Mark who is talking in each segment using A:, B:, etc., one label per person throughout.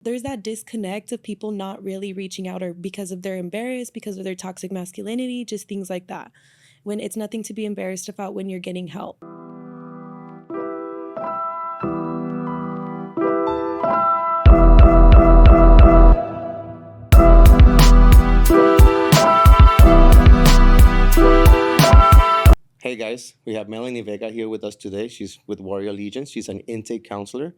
A: there's that disconnect of people not really reaching out or because of their embarrassed, because of their toxic masculinity, just things like that. When it's nothing to be embarrassed about when you're getting help.
B: Hey guys, we have Melanie Vega here with us today. She's with Warrior Legion. She's an intake counselor,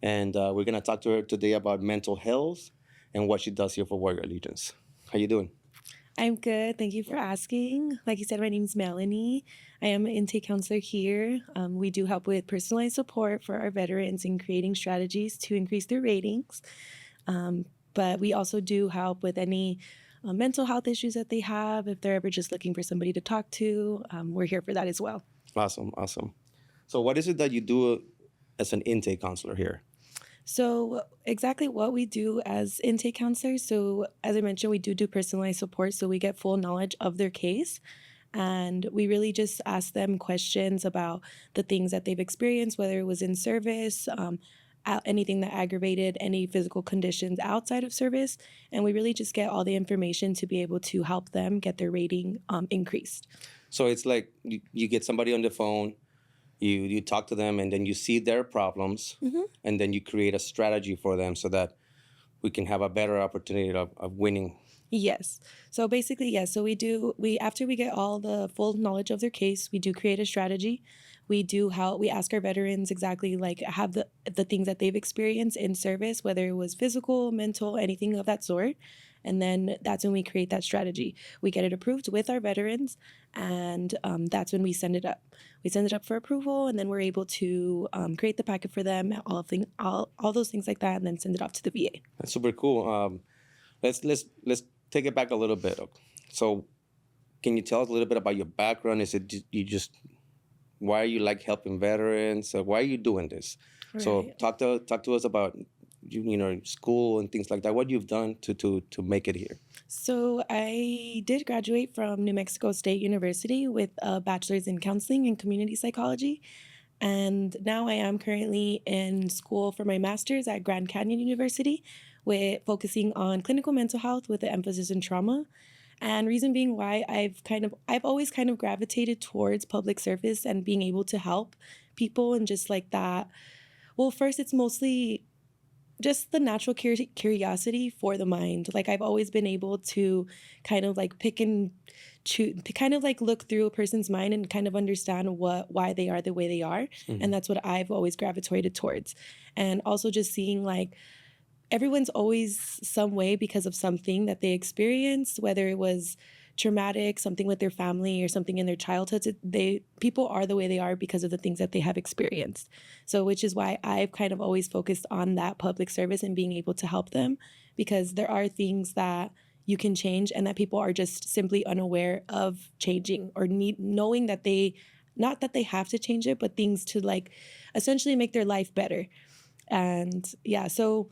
B: and we're gonna talk to her today about mental health and what she does here for Warrior Legions. How you doing?
A: I'm good. Thank you for asking. Like you said, my name is Melanie. I am an intake counselor here. We do help with personalized support for our veterans in creating strategies to increase their ratings. But we also do help with any mental health issues that they have. If they're ever just looking for somebody to talk to, we're here for that as well.
B: Awesome, awesome. So, what is it that you do as an intake counselor here?
A: So, exactly what we do as intake counselors. So, as I mentioned, we do personalized support. So, we get full knowledge of their case. And we really just ask them questions about the things that they've experienced, whether it was in service, anything that aggravated any physical conditions outside of service. And we really just get all the information to be able to help them get their rating increased.
B: So it's like you get somebody on the phone, you talk to them, and then you see their problems, and then you create a strategy for them so that we can have a better opportunity of winning.
A: Yes. So basically, yes. So we after we get all the full knowledge of their case, we do create a strategy. We ask our veterans exactly like have the things that they've experienced in service, whether it was physical, mental, anything of that sort. And then that's when we create that strategy. We get it approved with our veterans, and that's when we send it up. We send it up for approval, and then we're able to create the packet for them, all those things like that, and then send it off to the VA.
B: That's super cool. Let's take it back a little bit. So, can you tell us a little bit about your background? Is it you just why you like helping veterans? Why are you doing this? So,
A: Right.
B: talk to us about school and things like that. What you've done to make it here.
A: So I did graduate from New Mexico State University with a bachelor's in counseling and community psychology. And now I am currently in school for my master's at Grand Canyon University with focusing on clinical mental health with an emphasis in trauma. And reason being why I've always kind of gravitated towards public service and being able to help people and just like that. Well, first it's mostly just the natural curiosity for the mind. Like I've always been able to kind of like pick and choose, kind of like look through a person's mind and kind of understand why they are the way they are. And that's what I've always gravitated towards. And also just seeing like everyone's always some way because of something that they experienced, whether it was traumatic, something with their family or something in their childhoods. People are the way they are because of the things that they have experienced. So which is why I've kind of always focused on that public service and being able to help them, because there are things that you can change and that people are just simply unaware of changing or knowing that they not that they have to change it, but things to like essentially make their life better. And yeah, so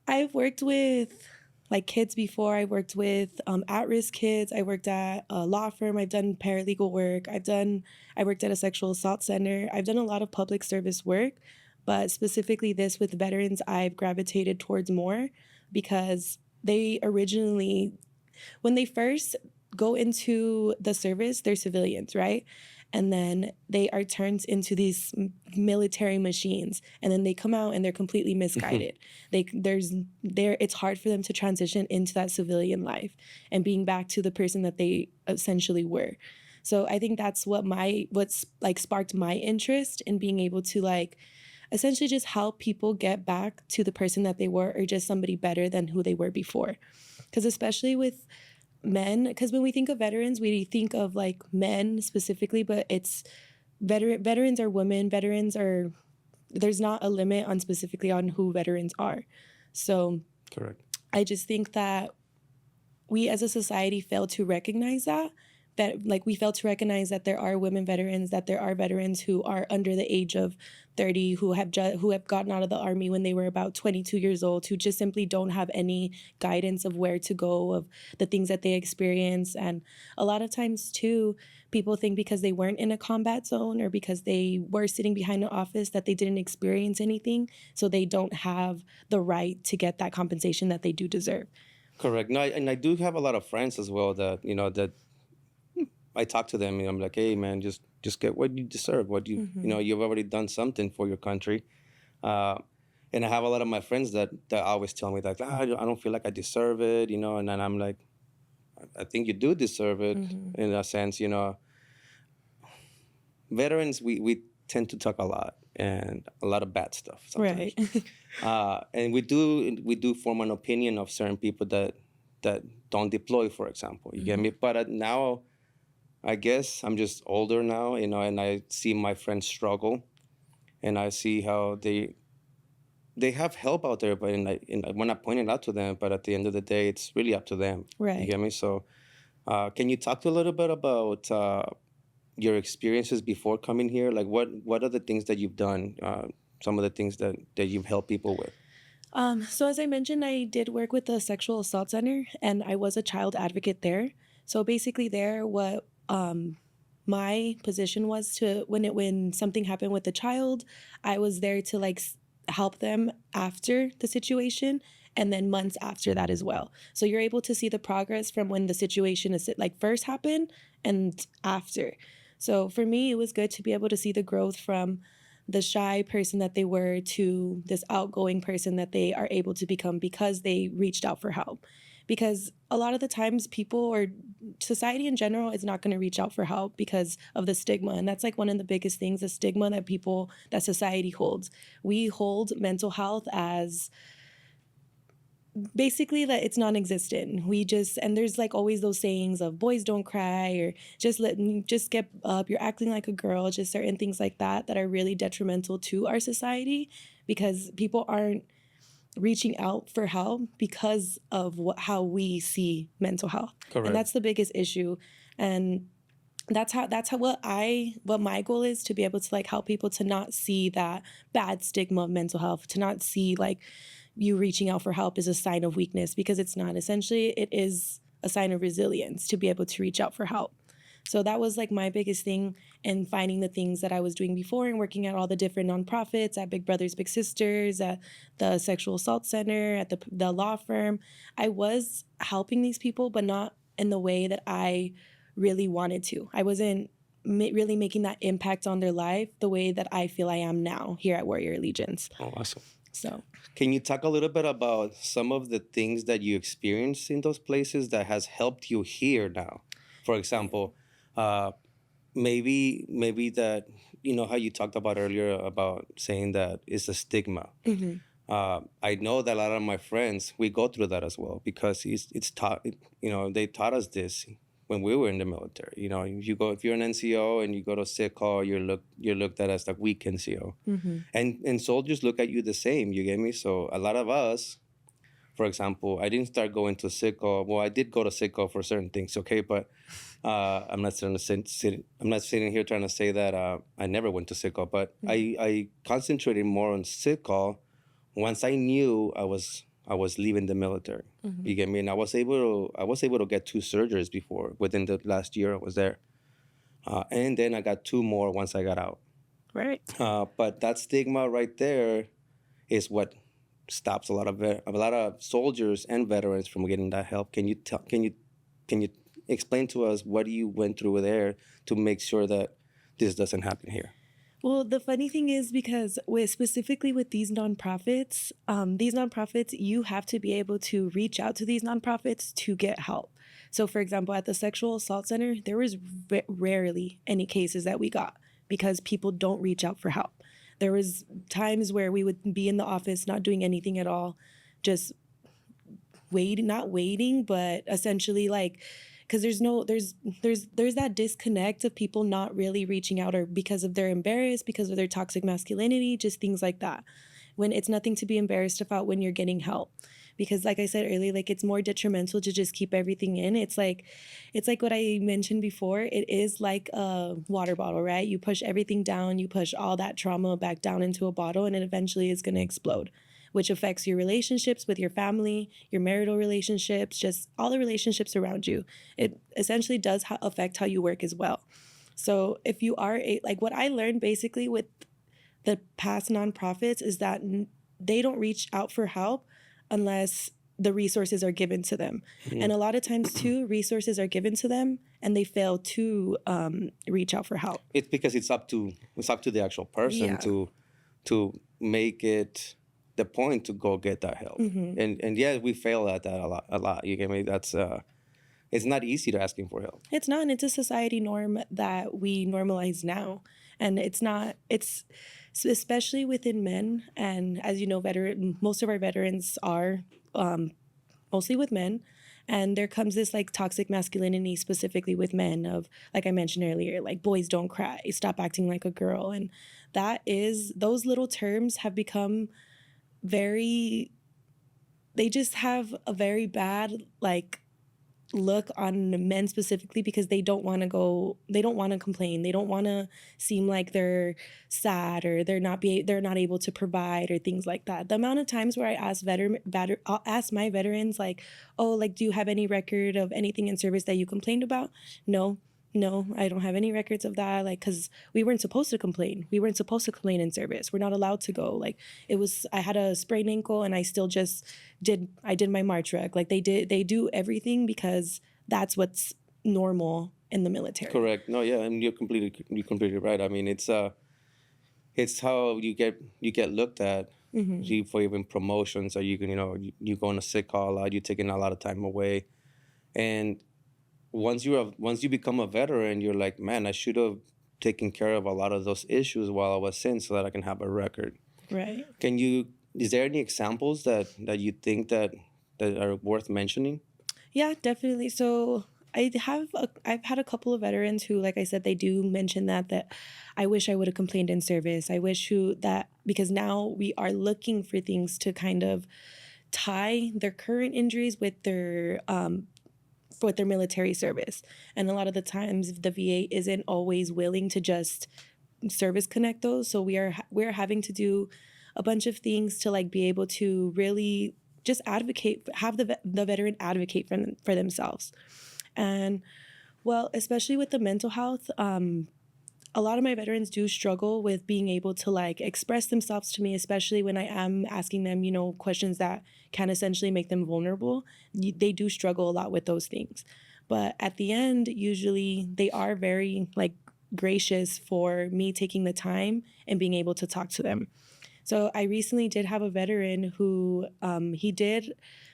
A: I've worked with like kids before. I worked with at-risk kids. I worked at a law firm. I've done paralegal work. I worked at a sexual assault center. I've done a lot of public service work, but specifically this with veterans, I've gravitated towards more because they originally, when they first go into the service, they're civilians, right? And then they are turned into these military machines, and then they come out and they're completely misguided. It's hard for them to transition into that civilian life and being back to the person that they essentially were. So I think that's what's like sparked my interest in being able to like essentially just help people get back to the person that they were or just somebody better than who they were before. Because especially with men, because when we think of veterans, we think of like men specifically, but it's veterans are women. There's not a limit on specifically on who veterans are. So
B: Correct.
A: I just think that we as a society fail to recognize that like we fail to recognize that there are women veterans, that there are veterans who are under the age of 30 who have gotten out of the army when they were about 22 years old, who just simply don't have any guidance of where to go, of the things that they experience. And a lot of times too, people think because they weren't in a combat zone or because they were sitting behind an office that they didn't experience anything, so they don't have the right to get that compensation that they do deserve.
B: Correct. No, and I do have a lot of friends as well that that I talk to them and I'm like, hey man, just get what you deserve. What you've already done something for your country. Uh, and I have a lot of my friends that always tell me that I don't feel like I deserve it, and then I'm like, I think you do deserve it in a sense. Veterans, we tend to talk a lot and a lot of bad stuff sometimes.
A: Right.
B: And we do form an opinion of certain people that don't deploy, for example. You get me? But now, I guess I'm just older now, and I see my friends struggle, and I see how they have help out there, but when I point it out to them, but at the end of the day, it's really up to them. You
A: Right.
B: get me? So, can you talk a little bit about your experiences before coming here? Like, what are the things that you've done? Some of the things that you've helped people with.
A: So as I mentioned, I did work with the sexual assault center, and I was a child advocate there. So basically, there, what my position was to when something happened with the child, I was there to help them after the situation, and then months after that as well. So you're able to see the progress from when the situation is first happened and after. So for me, it was good to be able to see the growth from the shy person that they were to this outgoing person that they are able to become because they reached out for help. Because a lot of the times people or society in general is not going to reach out for help because of the stigma. And that's one of the biggest things, the stigma that society holds. We hold mental health as basically that it's non-existent. And there's always those sayings of boys don't cry, or just get up, you're acting like a girl, just certain things like that are really detrimental to our society because people aren't reaching out for help because of how we see mental health.
B: Correct.
A: And that's the biggest issue. And that's how what my goal is, to be able to help people to not see that bad stigma of mental health, to not see you reaching out for help is a sign of weakness, because it's not. Essentially, it is a sign of resilience to be able to reach out for help. So that was my biggest thing in finding the things that I was doing before and working at all the different nonprofits, at Big Brothers Big Sisters, at the Sexual Assault Center, at the law firm. I was helping these people, but not in the way that I really wanted to. I wasn't really making that impact on their life the way that I feel I am now here at Warrior Allegiance.
B: Oh, awesome.
A: So,
B: Can you talk a little bit about some of the things that you experienced in those places that has helped you here now? For example, maybe that, how you talked about earlier about saying that it's a stigma. I know that a lot of my friends, we go through that as well, because it's taught, they taught us this when we were in the military. If you're an NCO and you go to sick call, you're looked at as the weak NCO. And soldiers look at you the same, you get me? So a lot of us, for example, I didn't start going to sick call. Well, I did go to sick call for certain things, okay? But I'm not sitting here trying to say that I never went to sick call, but I concentrated more on sick call once I knew I was leaving the military. You get me? And I was able to get 2 surgeries before within the last year I was there, and then I got 2 more once I got out.
A: right.
B: But that stigma right there is what stops a lot of soldiers and veterans from getting that help. Can you explain to us what you went through there to make sure that this doesn't happen here?
A: Well, the funny thing is, because specifically with these nonprofits, you have to be able to reach out to these nonprofits to get help. So, for example, at the Sexual Assault Center, there was rarely any cases that we got because people don't reach out for help. There was times where we would be in the office not doing anything at all, just not waiting, but essentially because there's that disconnect of people not really reaching out, or because of they're embarrassed, because of their toxic masculinity, just things like that, when it's nothing to be embarrassed about when you're getting help. because like I said earlier, like it's more detrimental to just keep everything in. It's like what I mentioned before. It is like a water bottle, right? You push everything down, you push all that trauma back down into a bottle, and it eventually is going to explode, which affects your relationships with your family, your marital relationships, just all the relationships around you. It essentially does affect how you work as well. So if you are like what I learned basically with the past nonprofits is that they don't reach out for help unless the resources are given to them. And a lot of times too, resources are given to them and they fail to reach out for help.
B: It's because it's up to the actual person
A: Yeah.
B: to make it the point to go get that help. And yeah, we fail at that a lot. You get me? That's it's not easy to asking for help.
A: It's not, and it's a society norm that we normalize now. And it's especially within men. And as you know, most of our veterans are mostly with men. And there comes this like toxic masculinity specifically with men of, like I mentioned earlier, like boys don't cry, stop acting like a girl. And those little terms have become they just have a very bad like look on men specifically because they don't want to complain, they don't want to seem like they're sad or they're not able to provide or things like that. The amount of times where I I'll ask my veterans like, oh, like, do you have any record of anything in service that you complained about? No, I don't have any records of that. Like, because we weren't supposed to complain. We weren't supposed to complain in service. We're not allowed to go. Like, I had a sprained ankle and I still just did my march rec. Like, they do everything because that's what's normal in the military.
B: Correct. No, yeah, and you're completely right. I mean, it's how you get looked at. For even promotions, or you can you go on a sick call a lot. You're taking a lot of time away, and once you become a veteran, you're like, man, I should have taken care of a lot of those issues while I was in, so that I can have a record.
A: Right.
B: Is there any examples that you think that are worth mentioning?
A: Yeah, definitely. So I've had a couple of veterans who, like I said, they do mention that I wish I would have complained in service. I wish that because now we are looking for things to kind of tie their current injuries with their military service. And a lot of the times the VA isn't always willing to just service connect those. So we're having to do a bunch of things to like be able to really just have the veteran advocate for themselves. And well, especially with the mental health, a lot of my veterans do struggle with being able to like express themselves to me, especially when I am asking them, questions that can essentially make them vulnerable. They do struggle a lot with those things. But at the end, usually they are very like gracious for me taking the time and being able to talk to them. So I recently did have a veteran who he did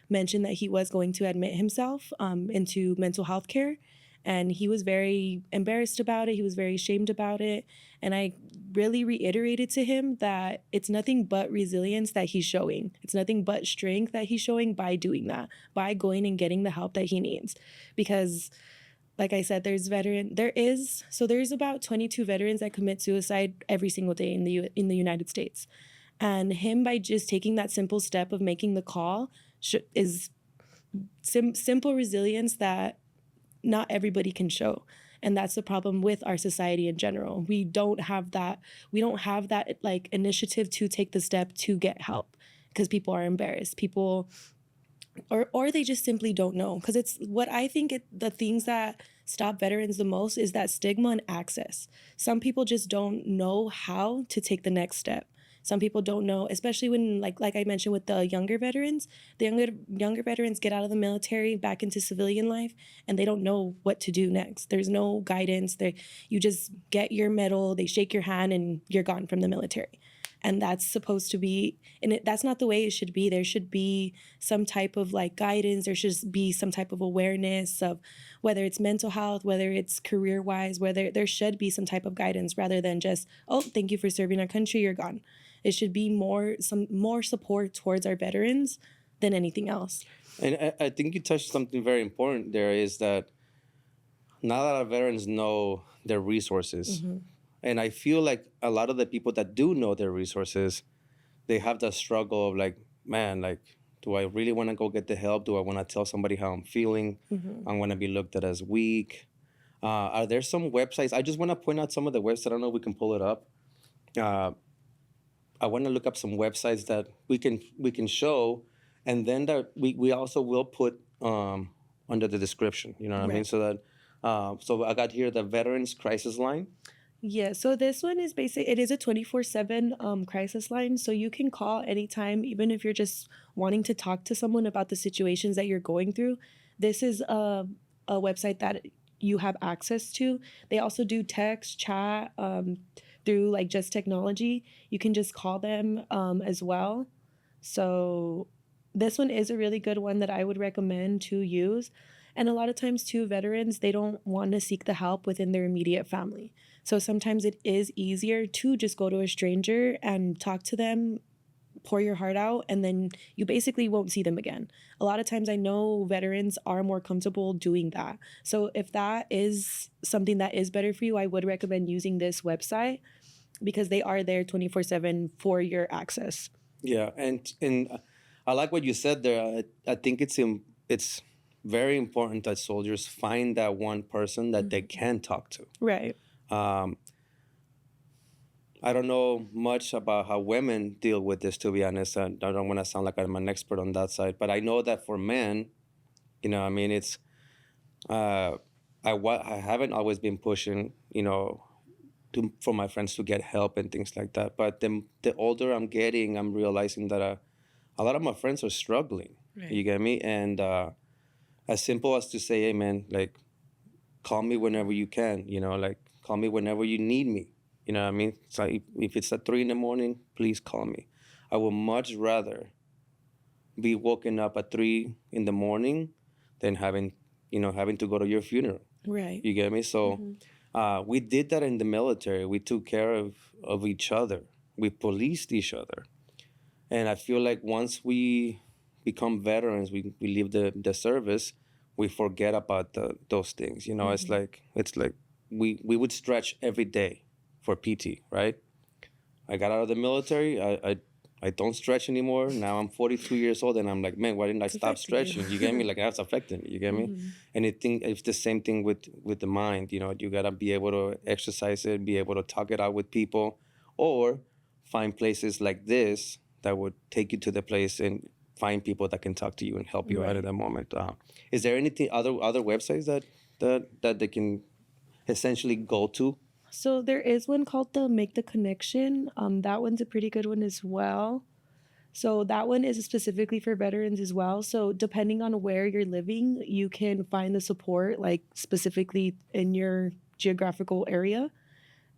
A: mention that he was going to admit himself into mental health care. And he was very embarrassed about it. He was very ashamed about it. And I really reiterated to him that it's nothing but resilience that he's showing. It's nothing but strength that he's showing by doing that, by going and getting the help that he needs. Because like I said, there's about 22 veterans that commit suicide every single day in the United States. And him, by just taking that simple step of making the call, is simple resilience that not everybody can show. And that's the problem with our society in general. We don't have that like initiative to take the step to get help because people are embarrassed. People or they just simply don't know. Because it's what I think the things that stop veterans the most is that stigma and access. Some people just don't know how to take the next step. Some people don't know, especially when, like I mentioned with the younger veterans, younger veterans get out of the military back into civilian life, and they don't know what to do next. There's no guidance. You just get your medal, they shake your hand, and you're gone from the military. And that's supposed to be, that's not the way it should be. There should be some type of like guidance. There should be some type of awareness of whether it's mental health, whether it's career-wise, whether there should be some type of guidance rather than just, oh, thank you for serving our country, you're gone. It should be more support towards our veterans than anything else.
B: And I think you touched something very important there, is that not a lot of veterans know their resources. And I feel like a lot of the people that do know their resources, they have that struggle of like, man, like Do I really want to go get the help? Do I want to tell somebody how I'm feeling? I'm going to be looked at as weak. Are there some websites? I just want to point out some of the websites. I don't know if we can pull it up. Uh, I want to look up some websites that we can show, and then that we also will put under the description. You know what I mean?
A: Right.
B: So that so I got here the Veterans Crisis Line.
A: Yeah, so this one is it is a 24/7 crisis line, so you can call anytime, even if you're just wanting to talk to someone about the situations that you're going through. This is a website that you have access to. They also do text, chat, through like just technology. You can just call them as well. So this one is a really good one that I would recommend to use. And a lot of times too, veterans, they don't want to seek the help within their immediate family. So sometimes it is easier to just go to a stranger and talk to them, pour your heart out, and then you basically won't see them again. A lot of times I know veterans are more comfortable doing that. So if that is something that is better for you, I would recommend using this website because they are there 24/7 for your access.
B: Yeah, and I like what you said there. I think it's very important that soldiers find that one person that they can talk to.
A: Right.
B: Um, I don't know much about how women deal with this, to be honest. I don't want to sound like I'm an expert on that side, but I know that for men, I mean, it's uh, I haven't always been pushing, for my friends to get help and things like that. But the older I'm getting, I'm realizing that a lot of my friends are struggling.
A: Right.
B: You get me? And as simple as to say, hey, man, like, call me whenever you can, like, call me whenever you need me. You know what I mean? So if it's at 3 a.m, please call me. I would much rather be woken up at 3 a.m. than having to go to your funeral.
A: Right.
B: You get me? So we did that in the military. We took care of each other. We policed each other. And I feel like once we become veterans, we leave the service, we forget about those things. It's like we would stretch every day for PT, right? I got out of the military. I don't stretch anymore. Now I'm 42 years old, and I'm like, man, why didn't I stop
A: affecting you.
B: stretching? You get me? Like, that's affecting me. You get me? And it's the same thing with the mind. You gotta be able to exercise it, be able to talk it out with people, or find places like this that would take you to the place and find people that can talk to you and help you out at
A: Right.
B: that moment. Is there anything other websites that they can essentially go to?
A: So there is one called the Make the Connection. That one's a pretty good one as well. So that one is specifically for veterans as well. So depending on where you're living, you can find the support like specifically in your geographical area.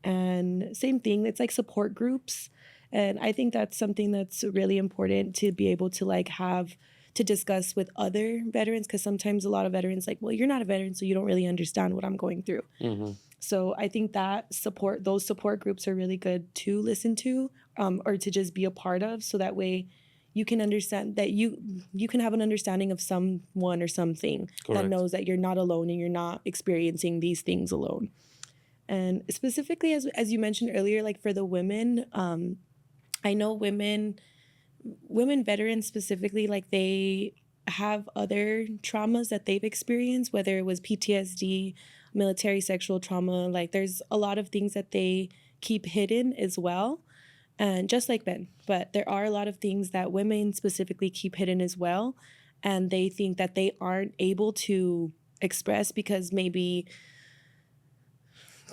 A: And same thing, it's like support groups. And I think that's something that's really important to be able to like have to discuss with other veterans because sometimes a lot of veterans like, well, you're not a veteran, so you don't really understand what I'm going through. So I think that those support groups are really good to listen to, or to just be a part of, so that way you can understand that you can have an understanding of someone or something that
B: Correct.
A: knows that you're not alone and you're not experiencing these things alone. And specifically, as you mentioned earlier, like for the women, I know women veterans specifically, like they have other traumas that they've experienced, whether it was PTSD, military sexual trauma. Like there's a lot of things that they keep hidden as well, and just like men. But there are a lot of things that women specifically keep hidden as well, and they think that they aren't able to express because maybe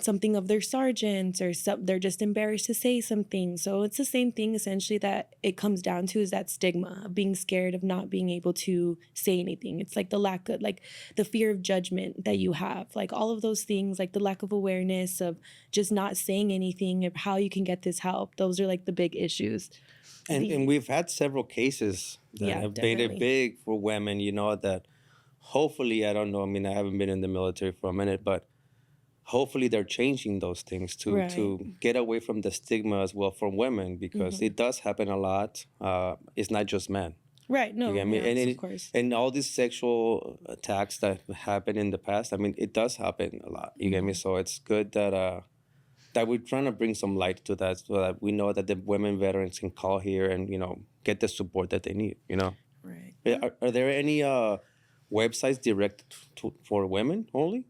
A: something of their sergeants or they're just embarrassed to say something. So it's the same thing essentially that it comes down to, is that stigma of being scared of not being able to say anything. It's like the lack of, like the fear of judgment that you have, like all of those things, like the lack of awareness of just not saying anything of how you can get this help. Those are like the big issues.
B: And we've had several cases that
A: Yeah,
B: have made it
A: definitely.
B: big for women, that hopefully, I don't know, I mean, I haven't been in the military for a minute, but hopefully they're changing those things to
A: Right.
B: get away from the stigma as well for women, because it does happen a lot. It's not just men.
A: Right.
B: You
A: No,
B: get me?
A: yes, of course.
B: And all these sexual attacks that happen in the past, I mean, it does happen a lot. You get me? So it's good that we're trying to bring some light to that, so that we know that the women veterans can call here and get the support that they need.
A: Right.
B: Are there any websites directed for women only?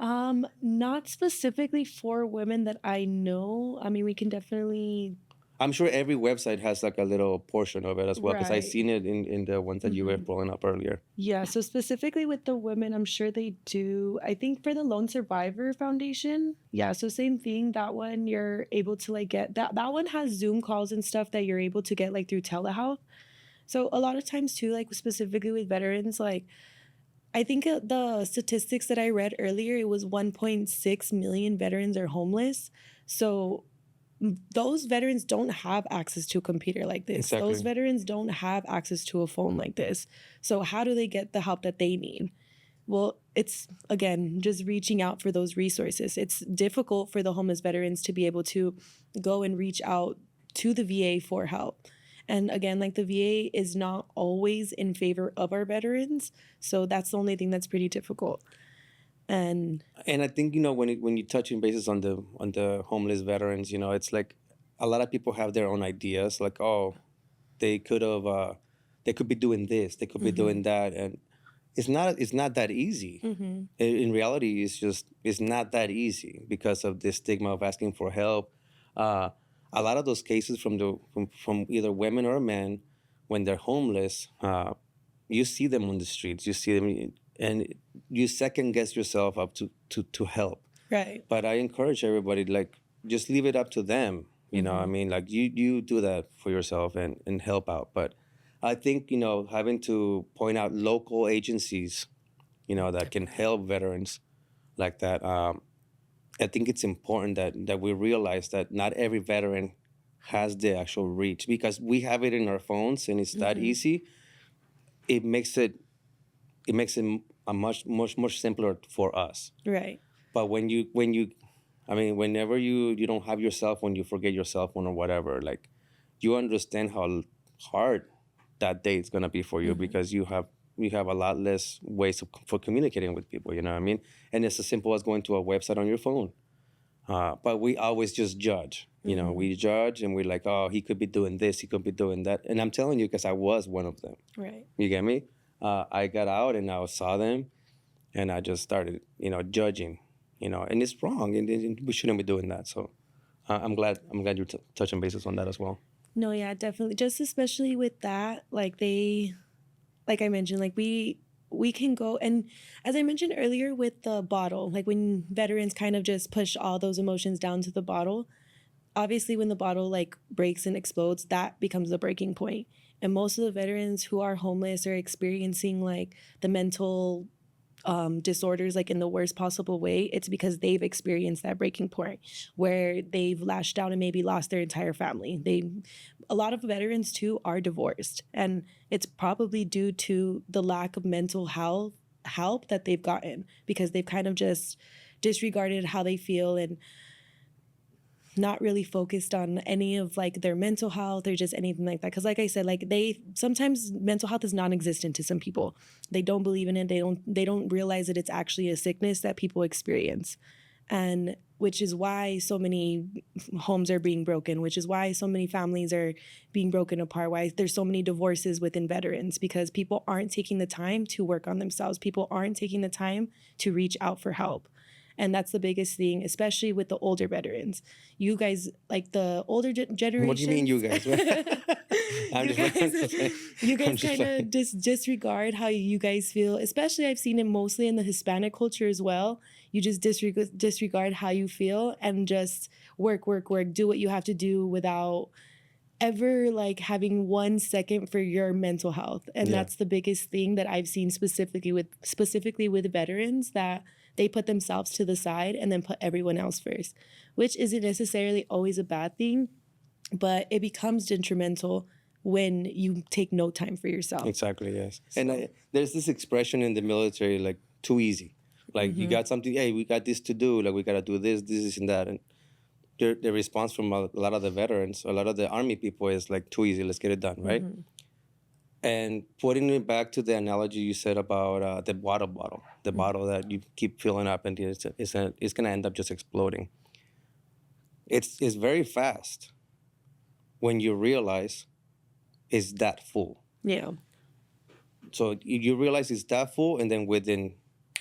A: Not specifically for women that I know. I mean, we can definitely.
B: I'm sure every website has like a little portion of it as well, because I've
A: Right.
B: seen it in the ones that you were pulling up earlier.
A: Yeah, so specifically with the women, I'm sure they do. I think for the Lone Survivor Foundation, yeah, so same thing. That one you're able to like get that one has Zoom calls and stuff that you're able to get like through telehealth. So a lot of times too, like specifically with veterans, like I think the statistics that I read earlier, it was 1.6 million veterans are homeless. So those veterans don't have access to a computer like this. Those
B: Exactly.
A: veterans don't have access to a phone like this. So how do they get the help that they need? Well, it's again just reaching out for those resources. It's difficult for the homeless veterans to be able to go and reach out to the VA for help. And again, like the VA is not always in favor of our veterans. So that's the only thing that's pretty difficult. And
B: And I think, when you touching bases on the homeless veterans, it's like a lot of people have their own ideas, like, oh, they could have they could be doing this, they could be doing that, and it's not that easy. In reality, it's not that easy because of the stigma of asking for help. Uh, a lot of those cases from either women or men, when they're homeless, you see them on the streets, you see them, and you second guess yourself up to help.
A: right.
B: But I encourage everybody, like, just leave it up to them. I mean, like, you do that for yourself and help out. But I think, having to point out local agencies, that can help veterans like that. I think it's important that we realize that not every veteran has the actual reach, because we have it in our phones and it's that easy. It makes it a much more simpler for us.
A: Right.
B: But I mean, whenever you don't have your cell phone, you forget your cell phone or whatever, like, you understand how hard that day is gonna be for you, because you have a lot less ways for communicating with people. You know what I mean? And it's as simple as going to a website on your phone. But we always just judge. We judge and we're like, oh, he could be doing this, he could be doing that. And I'm telling you, because I was one of them.
A: Right.
B: You get me? I got out and I saw them, and I just started, judging, and it's wrong, and we shouldn't be doing that. So I'm glad you're touching bases on that as well.
A: No, yeah, definitely. Just especially with that, like I mentioned, like we can go and as I mentioned earlier with the bottle, like when veterans kind of just push all those emotions down to the bottle, obviously when the bottle like breaks and explodes, that becomes the breaking point. And most of the veterans who are homeless are experiencing like the mental disorders like in the worst possible way. It's because they've experienced that breaking point where they've lashed out and maybe lost their entire family. A lot of veterans too are divorced, and it's probably due to the lack of mental health help that they've gotten, because they've kind of just disregarded how they feel and not really focused on any of like their mental health or just anything like that. Because like I said, like they sometimes mental health is non-existent to some people. They don't believe in it. They don't realize that it's actually a sickness that people experience. And which is why so many homes are being broken, which is why so many families are being broken apart, why there's so many divorces within veterans, because people aren't taking the time to work on themselves. People aren't taking the time to reach out for help. And that's the biggest thing, especially with the older veterans. You guys, like the older generation.
B: What do you mean, you guys? I'm
A: you
B: just
A: guys, you
B: I'm
A: guys
B: just
A: kind of disregard how you guys feel. Especially, I've seen it mostly in the Hispanic culture as well. You just disregard how you feel and just work, do what you have to do without ever like having 1 second for your mental health. And
B: Yeah.
A: that's the biggest thing that I've seen specifically with veterans, that they put themselves to the side and then put everyone else first, which isn't necessarily always a bad thing, but it becomes detrimental when you take no time for yourself.
B: Exactly, yes. And there's this expression in the military, like, too easy. Like, you got something, hey, we got this to do, like, we got to do this, and that. And the response from a lot of the veterans, a lot of the Army people is like, too easy, let's get it done, right? And putting it back to the analogy you said about the water bottle, the bottle that you keep filling up and it's going to end up just exploding. It's very fast when you realize it's that full.
A: Yeah.
B: So you realize it's that full, and then within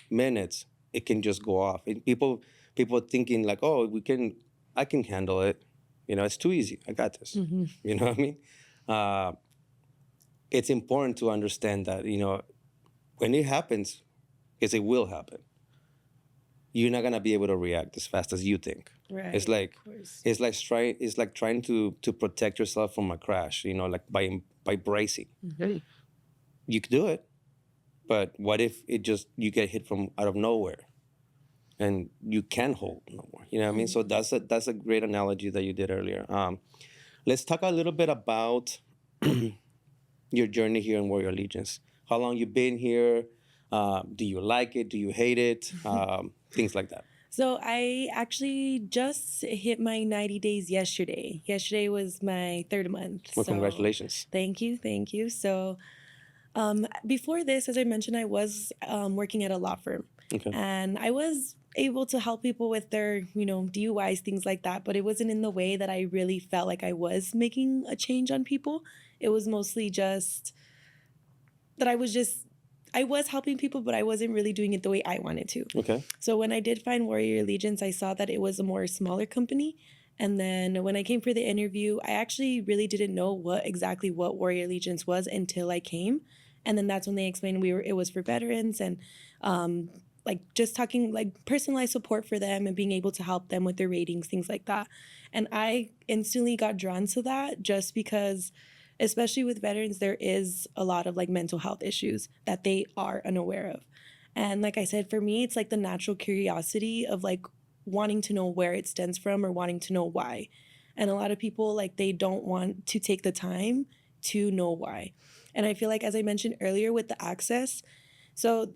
B: minutes, it can just go off. And people thinking like, oh, I can handle it. It's too easy. I got this. You know what I mean? Uh, it's important to understand that, when it happens, because it will happen, you're not gonna be able to react as fast as you think.
A: Right.
B: It's like
A: Of course.
B: it's like trying to protect yourself from a crash. Like by bracing. You could do it, but what if you get hit from out of nowhere, and you can't hold no more? You know what I mean? So that's a great analogy that you did earlier. Let's talk a little bit about your journey here in Warrior Allegiance. How long you've been here? Do you like it? Do you hate it? Things like that.
A: So I actually just hit my 90 days yesterday. Yesterday was my third month.
B: Well,
A: so
B: congratulations.
A: Thank you. So before this, as I mentioned, I was working at a law firm.
B: Okay.
A: And I was able to help people with their, DUIs, things like that. But it wasn't in the way that I really felt like I was making a change on people. It was mostly just that I was helping people, but I wasn't really doing it the way I wanted to.
B: Okay.
A: So when I did find Warrior Allegiance, I saw that it was a more smaller company. And then when I came for the interview, I actually really didn't know what Warrior Allegiance was until I came. And then that's when they explained it was for veterans, and like just talking like personalized support for them and being able to help them with their ratings, things like that. And I instantly got drawn to that just because, especially with veterans, there is a lot of like mental health issues that they are unaware of. And like I said, for me, it's like the natural curiosity of like wanting to know where it stems from or wanting to know why. And a lot of people, like, they don't want to take the time to know why. And I feel like, as I mentioned earlier, with the access, so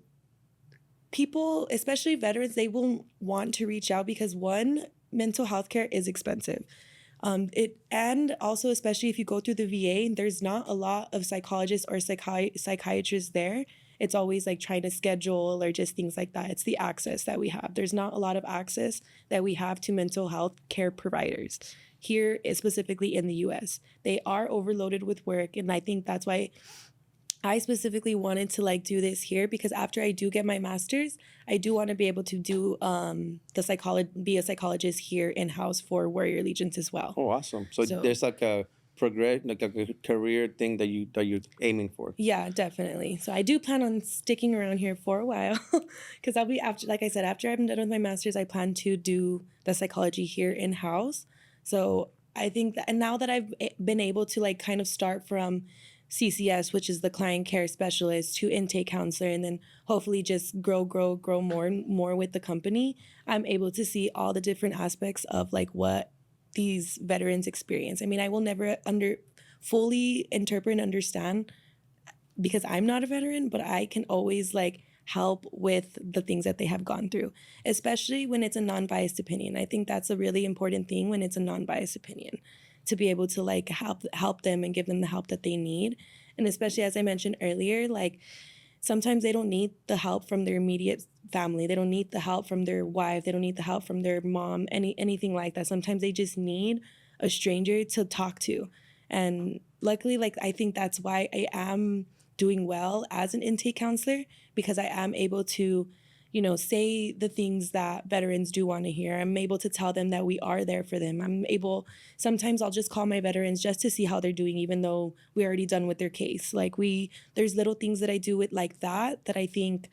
A: people, especially veterans, they will want to reach out because, one, mental health care is expensive. And also, especially if you go through the VA, there's not a lot of psychologists or psychiatrists there. It's always like trying to schedule or just things like that. It's the access that we have. There's not a lot of access that we have to mental health care providers here, specifically in the US. They are overloaded with work. And I think that's why I specifically wanted to like do this here, because after I do get my master's, I do want to be able to do be a psychologist here in-house for Warrior Allegiance as well.
B: Oh, awesome. So there's like a career thing that you're aiming for.
A: Yeah, definitely. So I do plan on sticking around here for a while, because I'll be like I said, after I'm done with my master's, I plan to do the psychology here in-house. So I think that, and now that I've been able to like kind of start from CCS, which is the client care specialist, to intake counselor, and then hopefully just grow more and more with the company, I'm able to see all the different aspects of like what these veterans experience. I mean, I will never fully interpret and understand because I'm not a veteran, but I can always like help with the things that they have gone through, especially when it's a non-biased opinion. I think that's a really important thing when it's a non-biased opinion, to be able to like help them and give them the help that they need. And especially, as I mentioned earlier, like sometimes they don't need the help from their immediate family. They don't need the help from their wife. They don't need the help from their mom, anything like that. Sometimes they just need a stranger to talk to. And luckily, like, I think that's why I am doing well as an intake counselor, because I am able to, say the things that veterans do want to hear. I'm able to tell them that we are there for them. Sometimes I'll just call my veterans just to see how they're doing, even though we're already done with their case. Like there's little things that I do with like that I think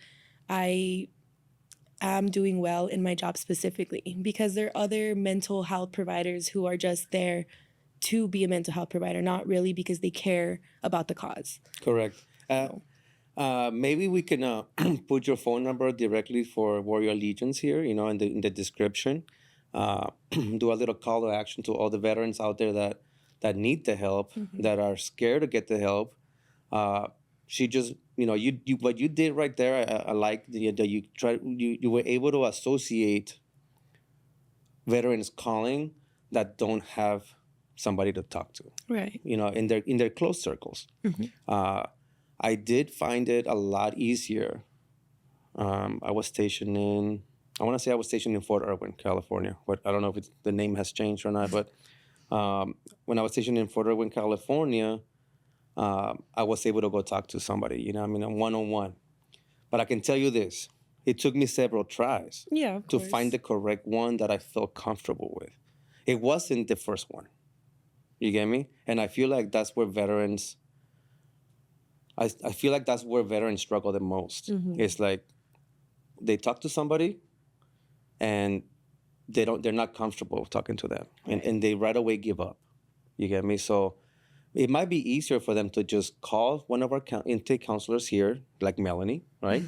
A: I am doing well in my job specifically, because there are other mental health providers who are just there to be a mental health provider, not really because they care about the cause.
B: Correct. Maybe we can put your phone number directly for Warrior Allegiance here, in the description. Do a little call to action to all the veterans out there that need the help, that are scared to get the help. She just, you what you did right there. I like that you were able to associate veterans calling that don't have somebody to talk to,
A: Right.
B: In their close circles. I did find it a lot easier. I want to say I was stationed in Fort Irwin, California, but I don't know if the name has changed or not. But when I was stationed in Fort Irwin, California, I was able to go talk to somebody, you know, I mean, a one-on-one. But I can tell you this, it took me several tries
A: Yeah, of
B: to
A: course.
B: find the correct one that I felt comfortable with. It wasn't the first one. You get me? And I feel like that's where veterans, I feel like that's where veterans struggle the most. It's like they talk to somebody and they're not comfortable talking to them. And they right away give up. You get me? So it might be easier for them to just call one of our intake counselors here, like Melanie, right?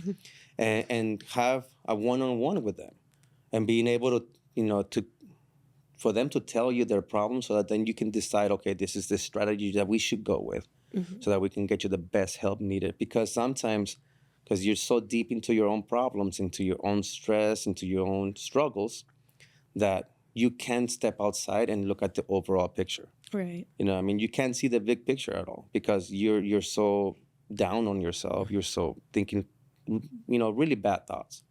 B: and have a one-on-one with them and being able to, you know, for them to tell you their problems so that then you can decide, okay, this is the strategy that we should go with so that we can get you the best help needed. Because sometimes, because you're so deep into your own problems, into your own stress, into your own struggles, that you can't step outside and look at the overall picture.
A: Right.
B: You know, I mean, you can't see the big picture at all because you're so down on yourself. You're so thinking, you know, really bad thoughts.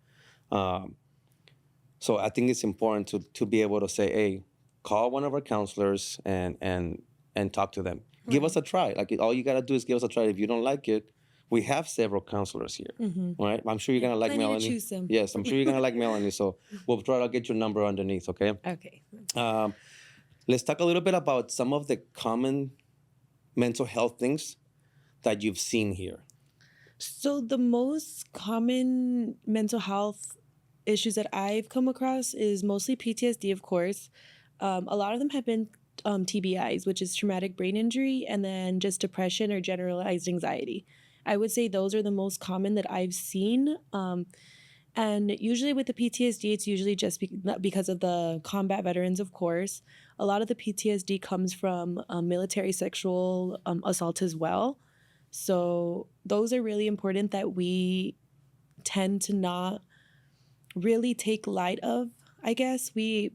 B: So I think it's important to be able to say, hey, call one of our counselors and talk to them. Give us a try. Like all you gotta do is give us a try. If you don't like it, we have several counselors here. All right. I'm sure you're gonna like
A: Plenty to
B: Melanie.
A: choose from.
B: Yes, I'm sure you're gonna like Melanie. So we'll try to get your number underneath. Okay.
A: Okay.
B: Let's talk a little bit about some of the common mental health things that you've seen here.
A: So the most common mental health issues that I've come across is mostly PTSD, of course. A lot of them have been TBIs, which is traumatic brain injury, and then just depression or generalized anxiety. I would say those are the most common that I've seen. And usually with the PTSD, it's usually just because of the combat veterans, of course. A lot of the PTSD comes from military sexual assault as well. So those are really important that we tend to not really take light of. I guess we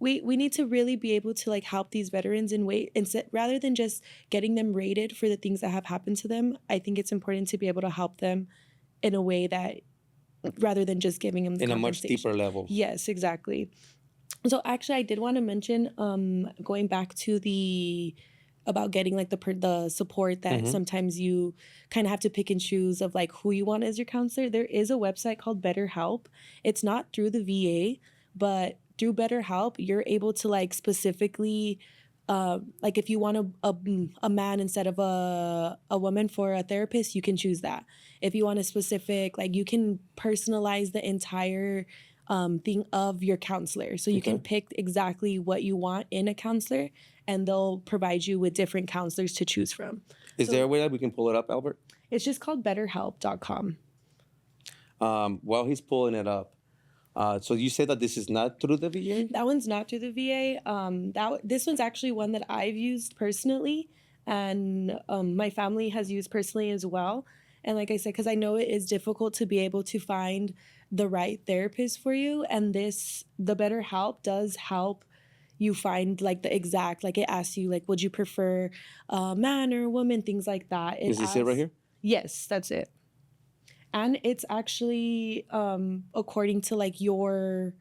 A: need to really be able to like help these veterans in way instead rather than just getting them rated for the things that have happened to them. I think it's important to be able to help them in a way that rather than just giving them
B: in a much deeper level.
A: Yes, exactly. So actually, I did want to mention going back to the about getting like the support that sometimes you kind of have to pick and choose of like who you want as your counselor. There is a website called BetterHelp. It's not through the VA, but through BetterHelp, you're able to like specifically like if you want a man instead of a woman for a therapist, you can choose that. If you want a specific, like you can personalize the entire thing of your counselor. So you can pick exactly what you want in a counselor and they'll provide you with different counselors to choose from.
B: Is there a way that we can pull it up, Albert?
A: It's just called betterhelp.com.
B: While he's pulling it up, so you say that this is not through the VA?
A: That one's not through the VA. This one's actually one that I've used personally, and my family has used personally as well. And like I said, because I know it is difficult to be able to find the right therapist for you, and the BetterHelp does help you find like the exact, like it asks you like, would you prefer a man or a woman, things like that.
B: Is this it right here?
A: Yes, that's it. And it's actually according to like your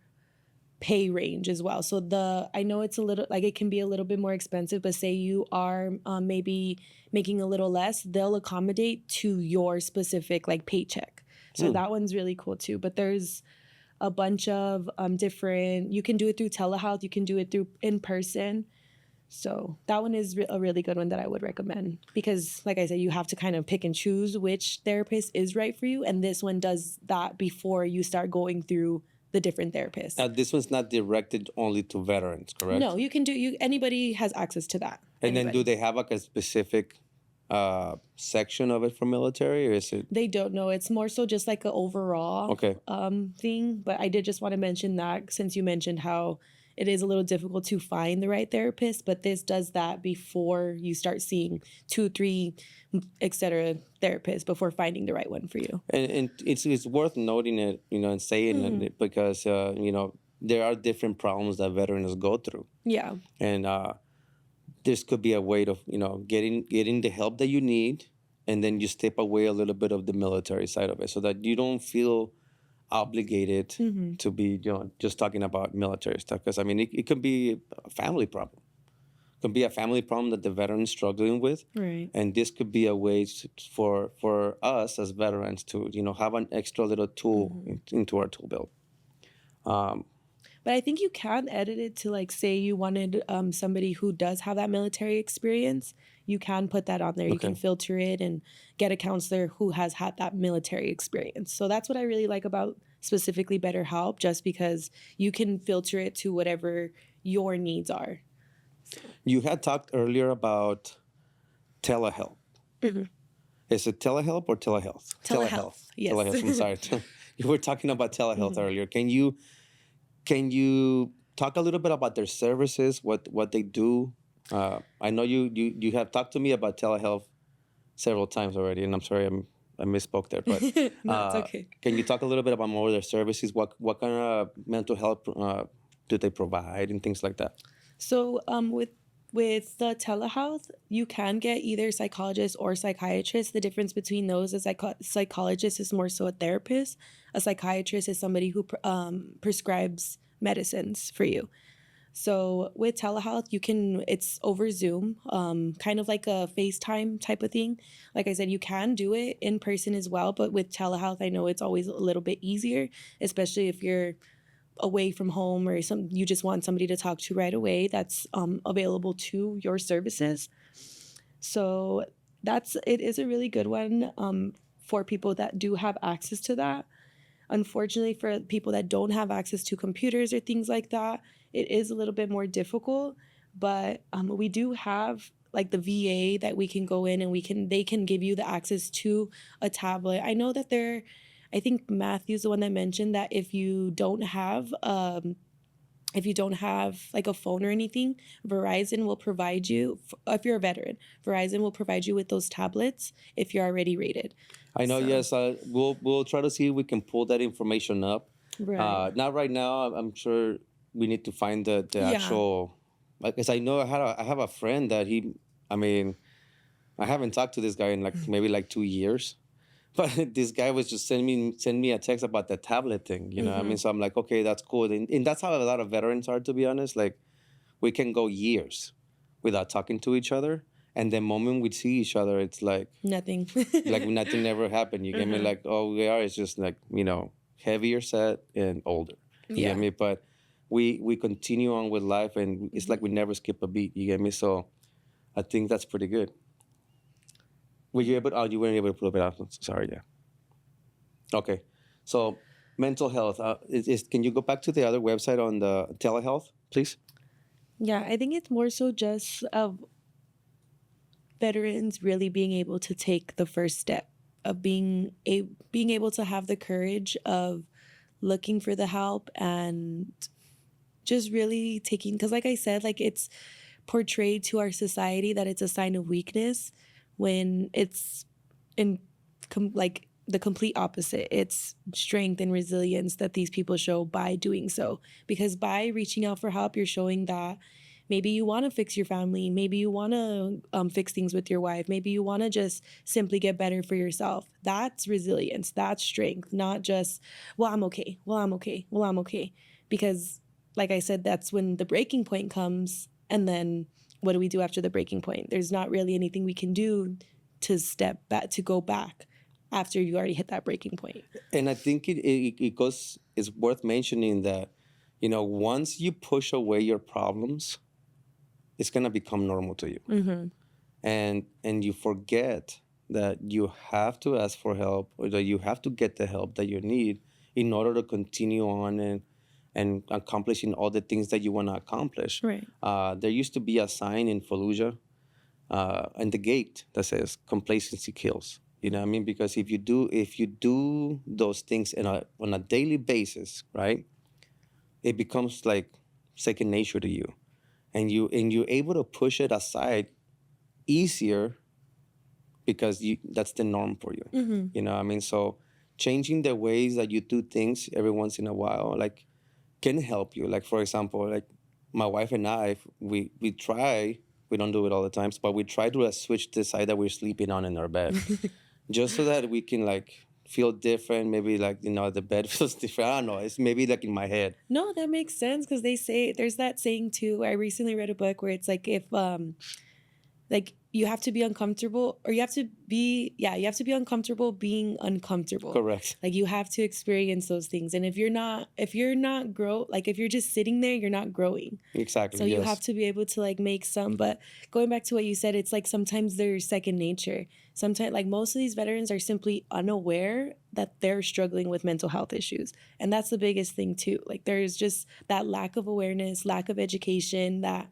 A: pay range as well. So I know it's a little like it can be a little bit more expensive, but say you are maybe making a little less, they'll accommodate to your specific like paycheck. So that one's really cool too. But there's a bunch of different. You can do it through telehealth. You can do it through in person. So that one is a really good one that I would recommend because, like I said, you have to kind of pick and choose which therapist is right for you. And this one does that before you start going through the different therapists.
B: This one's not directed only to veterans, correct?
A: No, you can do. Anybody has access to that.
B: And
A: Anybody.
B: then do they have like a specific section of it for military, or is it?
A: They don't know. It's more so just like an overall thing. But I did just want to mention that since you mentioned how it is a little difficult to find the right therapist, but this does that before you start seeing 2, 3, etc. therapists before finding the right one for you.
B: And it's worth noting it, you know, and saying it because you know there are different problems that veterans go through.
A: Yeah.
B: And this could be a way to, you know, getting the help that you need, and then you step away a little bit of the military side of it, so that you don't feel obligated to be, you know, just talking about military stuff. Because I mean, it could be a family problem. could be a family problem that the veteran is struggling with,
A: Right.
B: and this could be a way for us as veterans to have an extra little tool into our tool belt.
A: But I think you can edit it to like say you wanted somebody who does have that military experience. You can put that on there. You can
B: Okay.
A: filter it and get a counselor who has had that military experience. So that's what I really like about specifically BetterHelp, just because you can filter it to whatever your needs are.
B: You had talked earlier about telehealth. Is it telehelp or telehealth?
A: Telehealth, yes.
B: Telehealth. I'm sorry. You were talking about telehealth earlier. Can you talk a little bit about their services, what they do? I know you have talked to me about telehealth several times already, and I'm sorry I misspoke there. But
A: No, it's okay.
B: can you talk a little bit about more of their services? What kind of mental health do they provide and things like that?
A: So with the telehealth, you can get either psychologist or psychiatrist. The difference between those is psychologist is more so a therapist. A psychiatrist is somebody who prescribes medicines for you. So with telehealth, it's over Zoom, kind of like a FaceTime type of thing. Like I said, you can do it in person as well, but with telehealth, I know it's always a little bit easier, especially if you're away from home or you just want somebody to talk to right away that's available to your services. So it is a really good one for people that do have access to that. Unfortunately, for people that don't have access to computers or things like that, it is a little bit more difficult. But we do have like the VA that we can go in and they can give you the access to a tablet. I know that I think Matthew's the one that mentioned that if you don't have like a phone or anything, Verizon will provide you, if you're a veteran, Verizon will provide you with those tablets if you're already rated.
B: I know.
A: So-
B: Yes, we'll try to see if we can pull that information up.
A: Right.
B: Not right now. I'm sure we need to find the
A: Yeah.
B: actual. Because I know I have a friend that I mean, I haven't talked to this guy in maybe 2 years, but this guy was just send me a text about the tablet thing. I mean, so I'm like, okay, that's cool, and that's how a lot of veterans are, to be honest. Like, we can go years without talking to each other, and the moment we see each other, it's like
A: Nothing.
B: nothing ever happened. You get me? Like, all we are is just heavier set and older. You
A: Yeah.
B: get me? But we continue on with life, and it's like we never skip a beat. You get me? So I think that's pretty good. Were you able? Oh, you weren't able to pull it up. Sorry. Yeah. Okay. So mental health. Can you go back to the other website on the telehealth, please?
A: Yeah, I think it's more so just of veterans really being able to take the first step of being able to have the courage of looking for the help and just really taking, because like I said, like it's portrayed to our society that it's a sign of weakness when it's like the complete opposite. It's strength and resilience that these people show by doing so, because by reaching out for help, you're showing that maybe you want to fix your family, maybe you want to fix things with your wife, maybe you want to just simply get better for yourself. That's resilience, that's strength, not just, well, I'm okay, because like I said, that's when the breaking point comes. And then what do we do after the breaking point? There's not really anything we can do to step back, to go back after you already hit that breaking point.
B: And I think it's worth mentioning that, once you push away your problems, it's gonna become normal to you, and you forget that you have to ask for help, or that you have to get the help that you need in order to continue on and accomplishing all the things that you want to accomplish.
A: Right.
B: There used to be a sign in Fallujah, in the gate, that says "Complacency kills." You know what I mean? Because if you do those things on a daily basis, right, it becomes like second nature to you, and you're able to push it aside easier because that's the norm for you. You know what I mean? So changing the ways that you do things every once in a while, like, can help you. Like, for example, like my wife and I, we try. We don't do it all the times, but we try to switch the side that we're sleeping on in our bed, just so that we can feel different. Maybe like the bed feels different. I don't know. It's maybe like in my head.
A: No, that makes sense because they say there's that saying too. I recently read a book where it's like if like you have to be uncomfortable or you have to be uncomfortable being uncomfortable.
B: Correct.
A: Like you have to experience those things. And if you're not if you're just sitting there, you're not growing.
B: Exactly.
A: So you
B: Yes.
A: have to be able to like make some, but going back to what you said, it's like sometimes they're second nature. Sometimes like most of these veterans are simply unaware that they're struggling with mental health issues. And that's the biggest thing too. Like there's just that lack of awareness, lack of education that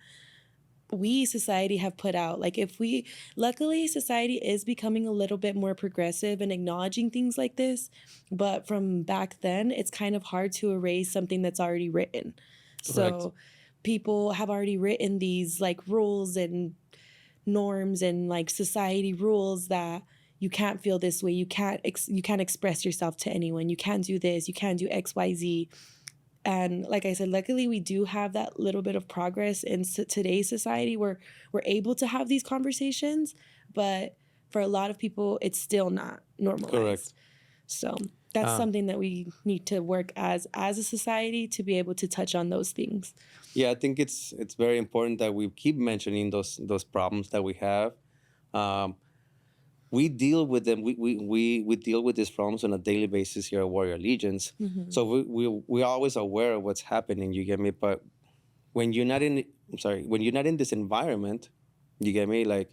A: we society have put out. Like if we luckily society is becoming a little bit more progressive and acknowledging things like this, but from back then it's kind of hard to erase something that's already written.
B: Correct.
A: So people have already written these like rules and norms and like society rules that you can't feel this way, you can't express yourself to anyone, you can't do this, you can't do XYZ. And like I said, luckily we do have that little bit of progress in today's society where we're able to have these conversations, but for a lot of people it's still not normalized.
B: Correct.
A: So that's
B: Uh,
A: something that we need to work as a society to be able to touch on those things.
B: yeah, I think it's very important that we keep mentioning those problems that we have. Um, we deal with them. We deal with these problems on a daily basis here at Warrior Allegiance. So we're always aware of what's happening. You get me? But when you're not in, I'm sorry, when you're not in this environment, you get me? Like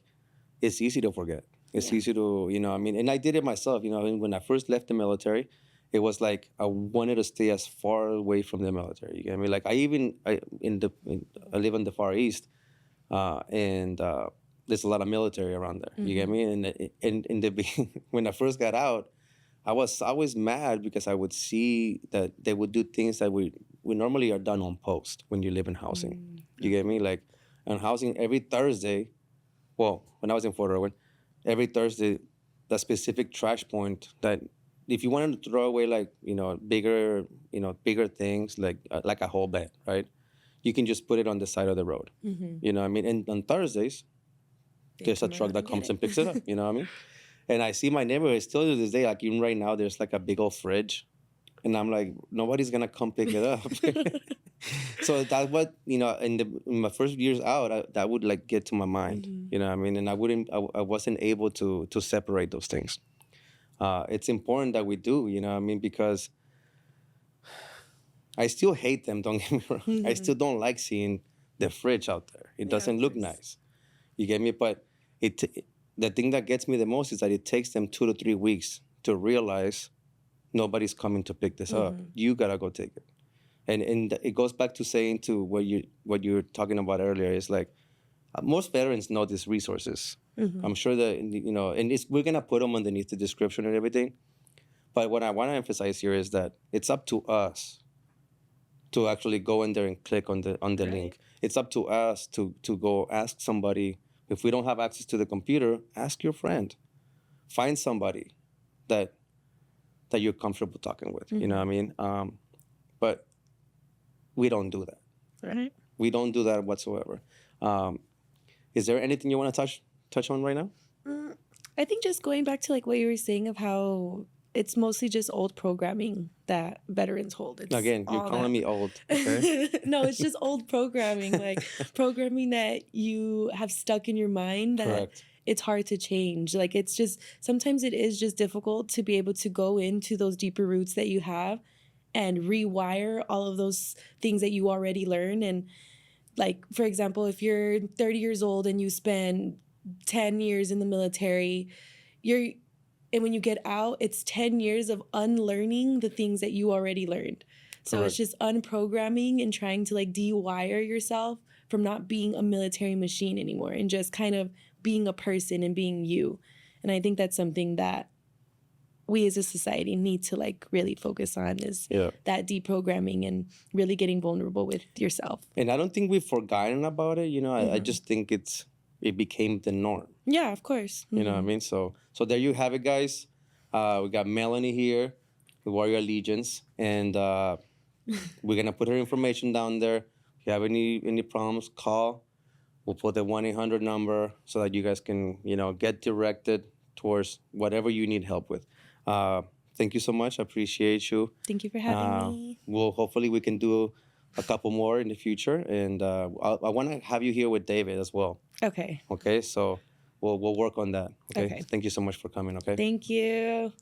B: it's easy to forget. It's
A: Yeah.
B: easy to, I mean, and I did it myself. When I first left the military, it was like I wanted to stay as far away from the military. You get me? Like I live in the Far East, and there's a lot of military around there. You get me? And in the when I first got out, I was always mad because I would see that they would do things that we normally are done on post when you live in housing. You get me? Like on housing every Thursday. Well, when I was in Fort Irwin, every Thursday, the specific trash point that if you wanted to throw away like bigger things like a whole bed, right? You can just put it on the side of the road. You know what I mean? And on Thursdays,
A: They
B: there's a
A: come
B: truck
A: out
B: that
A: and get
B: comes
A: it.
B: and picks it up. You know what I mean? And I see my neighborhood still to this day, like even right now, there's like a big old fridge. And I'm like, nobody's gonna come pick it up. So that's what, in my first years out, that would like get to my mind. You know what I mean? And I wasn't able to separate those things. It's important that we do, you know what I mean? Because I still hate them, don't get me wrong. I still don't like seeing the fridge out there. It
A: Yeah, of
B: doesn't look
A: course.
B: nice. You get me? But the thing that gets me the most is that it takes them 2 to 3 weeks to realize nobody's coming to pick this up. You gotta go take it. And it goes back to saying to what you were talking about earlier is like most veterans know these resources. I'm sure that and we're gonna put them underneath the description and everything. But what I want to emphasize here is that it's up to us to actually go in there and click on the
A: Right.
B: link. It's up to us to go ask somebody. If we don't have access to the computer, ask your friend. Find somebody that you're comfortable talking with. You know what I mean? But we don't do that.
A: Right.
B: We don't do that whatsoever. Is there anything you want to touch on right now?
A: I think just going back to like what you were saying of how it's mostly just old programming that veterans hold. It's
B: Again, you're
A: all
B: calling
A: that-
B: me old. Okay?
A: No, it's just old programming, like programming that you have stuck in your mind that
B: Correct.
A: it's hard to change. Like it's just sometimes it is just difficult to be able to go into those deeper roots that you have and rewire all of those things that you already learned. And like for example, if you're 30 years old and you spend 10 years in the military, and when you get out, it's 10 years of unlearning the things that you already learned. So
B: Correct.
A: it's just unprogramming and trying to like dewire yourself from not being a military machine anymore and just kind of being a person and being you. And I think that's something that we as a society need to like really focus on is
B: Yeah.
A: that deprogramming and really getting vulnerable with yourself.
B: And I don't think we've forgotten about it. I just think it became the norm.
A: Yeah, of course.
B: You know what I mean? So there you have it, guys. We got Melanie here, the Warrior Allegiance, and we're gonna put her information down there. If you have any problems, call. We'll put the 1-800 number so that you guys can get directed towards whatever you need help with. thank you so much. I appreciate you.
A: Thank you for having me.
B: Well, hopefully we can do a couple more in the future, and I want to have you here with David as well.
A: Okay.
B: Okay, so we'll work on that. Okay.
A: Okay.
B: Thank you so much for coming. Okay.
A: Thank you.